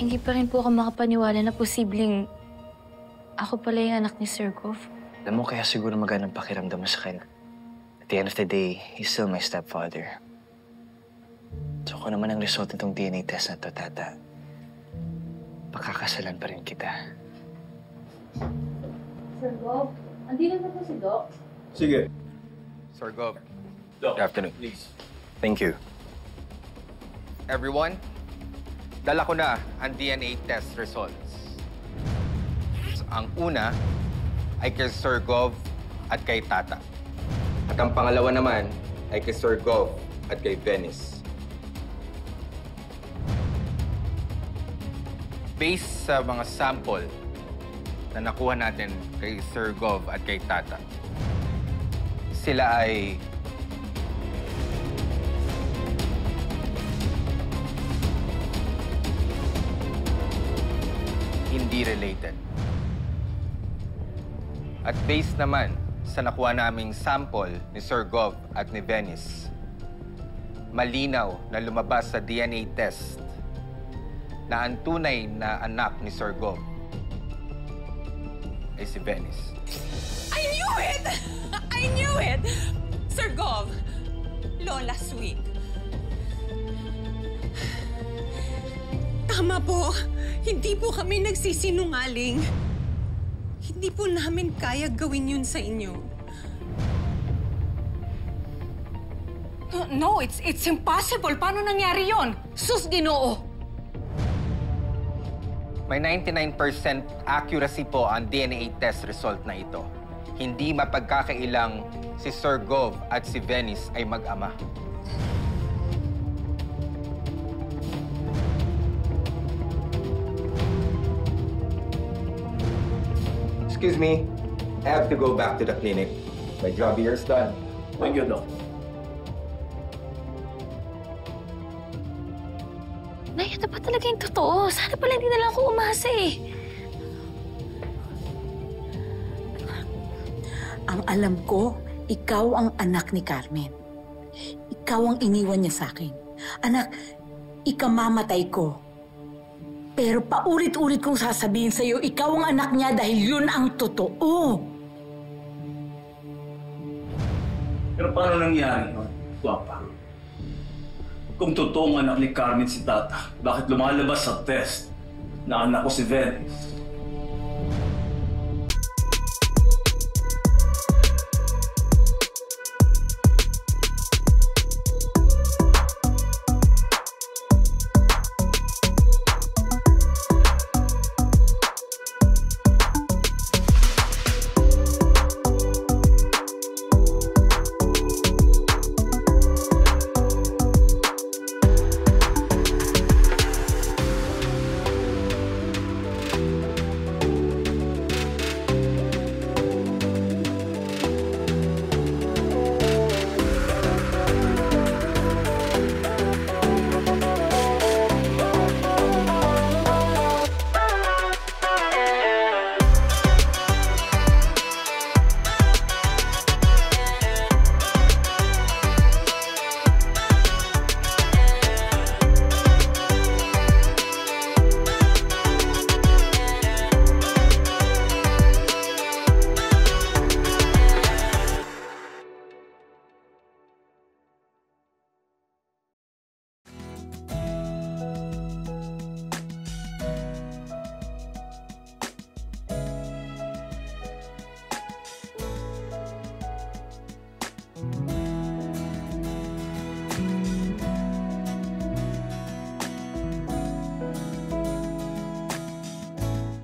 hindi pa rin po ako makapaniwala na posibleng ako pala yung anak ni Sir Gov. Alam mo, kaya siguro magandang pakiramdam mo sa akin. At the end of the day, he's still my stepfather. So kung naman ang result nitong DNA test na to, Tata, pakakasalan pa rin kita. Sir Gov, andito na po si Doc. Sige. Sir Gov. Doc, Good afternoon. please. Thank you. Everyone, dala ko na ang DNA test results. Ang una ay kay Sir Gov at kay Tata. At ang pangalawa naman ay kay Sir Gov at kay Venice. Based sa mga sample na nakuha natin kay Sir Gov at kay Tata, sila ay hindi related. At based naman sa nakuha naming sample ni Sir Gov at ni Venice, malinaw na lumabas sa DNA test na ang tunay na anak ni Sir Gov ay si Venice. I knew it! I knew it! Sir Gov, Lola Sweet. Tama po. Hindi po kami nagsisinungaling. Hindi po namin kaya gawin yun sa inyo. No, it's impossible. Paano nangyari yon? Sus, Ginoo! May 99% accuracy po ang DNA test result na ito. Hindi mapagkakailang si Sir Gov at si Venice ay mag-ama. Excuse me, I have to go back to the clinic. My job here is done. Thank you, Doc. Nay, ito pa talaga yung totoo. Sana pala hindi na lang ako umasa eh. Ang alam ko, ikaw ang anak ni Carmen. Ikaw ang iniwan niya sa akin. Anak, ikamamatay ko. Pero paulit-ulit kong sasabihin sa'yo, ikaw ang anak niya dahil yun ang totoo. Pero paano nangyari yun, Guapa? Kung totoong anak ni Carmen si Tata, bakit lumalabas sa test na anak ko si Venice?